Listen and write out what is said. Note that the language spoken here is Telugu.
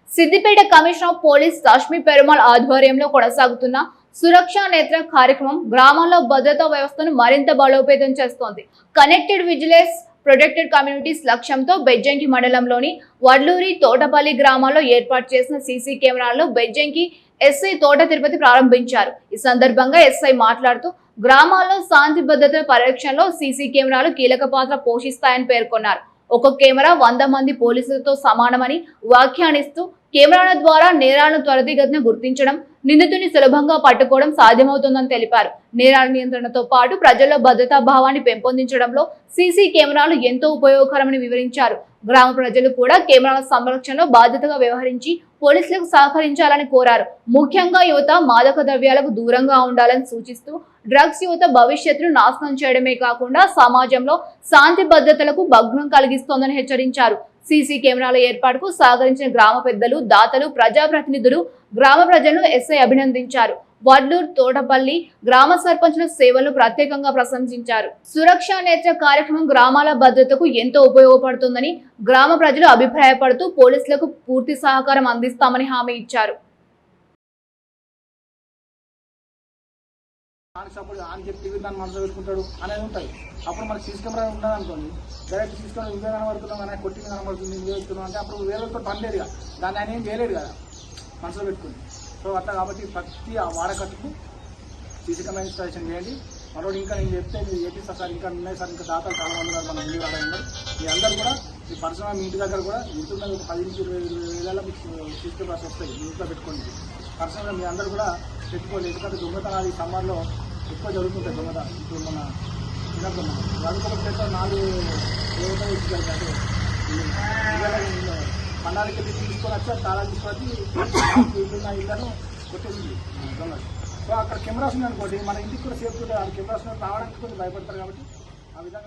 Siddipet commissioner of police Rashmi Perumal ఆధ్వర్యంలో కొనసాగుతున్న సురక్ష నేత్ర కార్యక్రమం గ్రామాల్లో భద్రతా వ్యవస్థను మరింత బలోపేతం చేస్తోంది. కనెక్టెడ్ విజిలెన్స్ ప్రొటెక్టెడ్ కమ్యూనిటీస్ లక్ష్యంతో బెజ్జంకి మండలంలోని వడ్లూరి, తోటపల్లి గ్రామాల్లో ఏర్పాటు చేసిన సీసీ కెమెరాలను బెజ్జంకి ఎస్ఐ తోట తిరుపతి ప్రారంభించారు. ఈ సందర్భంగా ఎస్ఐ మాట్లాడుతూ గ్రామాల్లో శాంతి భద్రతల పరిరక్షణలో సీసీ కెమెరాలు కీలక పాత్ర పోషిస్తాయని పేర్కొన్నారు. ఒక కెమెరా 100 మంది పోలీసులతో సమానమని వ్యాఖ్యానిస్తూ కెమెరాల ద్వారా నేరాలను త్వరితగతిన గుర్తించడం, నిందితుని సులభంగా పట్టుకోవడం సాధ్యమవుతుందని తెలిపారు. నేరాల నియంత్రణతో పాటు ప్రజల్లో భద్రతా భావాన్ని పెంపొందించడంలో సీసీ కెమెరాలు ఎంతో ఉపయోగకరమని వివరించారు. గ్రామ ప్రజలు కూడా కెమెరాల సంరక్షణలో బాధ్యతగా వ్యవహరించి పోలీసులకు సహకరించాలని కోరారు. ముఖ్యంగా యువత మాదక ద్రవ్యాలకు దూరంగా ఉండాలని సూచిస్తూ డ్రగ్స్ యువత భవిష్యత్తును నాశనం చేయడమే కాకుండా సమాజంలో శాంతి భద్రతలకు భగ్నం కలిగిస్తోందని హెచ్చరించారు. సీసీ కెమెరాల ఏర్పాటుకు సహకరించిన గ్రామ పెద్దలు, దాతలు, ప్రజాప్రతినిధులు, గ్రామ ప్రజలను ఎస్ఐ అభినందించారు. వడ్లూరు, తోటపల్లి గ్రామ సర్పంచుల సేవలను ప్రత్యేకంగా ప్రశంసించారు. సురక్ష నేత్ర కార్యక్రమం గ్రామాల భద్రతకు ఎంతో ఉపయోగపడుతుందని గ్రామ ప్రజలు అభిప్రాయపడుతూ పోలీసులకు పూర్తి సహకారం అందిస్తామని హామీ ఇచ్చారు. దాన్ని మనసులో పెట్టుకుంటాడు అనేది ఉంటాయి. అప్పుడు మనకి సీసీ కెమెరా ఉండదు అనుకోండి, డైరెక్ట్ సీసీ కెమెరా ఇవే కనబడుతున్నాం కానీ కొట్టింది కనబడుతుంది, ఇవే వెళ్తున్నాం అంటే అప్పుడు వేరేతో పని లేదు కదా, దాన్ని ఆయన ఏం చేయలేడు కదా మనసులో పెట్టుకుని. సో అట్లా కాబట్టి ప్రతి ఆ వాడకట్టుకు సీసీ కెమెరా ఇన్స్టాలేషన్ చేయండి. మరోటి ఇంకా నేను చెప్తే మీరు చేపిస్తారు సార్, ఇంకా ఉన్నాయి సార్, ఇంకా దాతలు చాలా మంది ఉన్నారు, మన ముందు రావడం. మీ అందరూ కూడా మీ పర్సనల్ మీ ఇంటి దగ్గర కూడా ఇంటున్న ఒక 10-20 మీకు సీసీ కెమెరాస్ వస్తాయి, మీ ఇంట్లో పెట్టుకోండి. పర్సనల్గా మీ అందరూ కూడా పెట్టుకోండి. ఎందుకంటే దొంగతనాలు ఈ సమ్మర్లో ఎక్కువ జరుగుతుంటాయి. దొంగతనం ఇప్పుడు మన చదువుకోవడం చేత 4 ఇచ్చుకెళ్తారు. పండాలకి వెళ్ళి తీసుకొని వచ్చి తాళాలు తీసుకొని ఇల్లున్న ఇళ్ళను కొట్టేసింది దొంగలు. సో అక్కడ కెమెరాస్ ఉన్నాయనుకోండి, మన ఇంటికి కూడా సేఫ్టీ ఉంటుంది. ఆ కెమెరాస్ రావడానికి కొంచెం భయపడతారు కాబట్టి ఆ విధంగా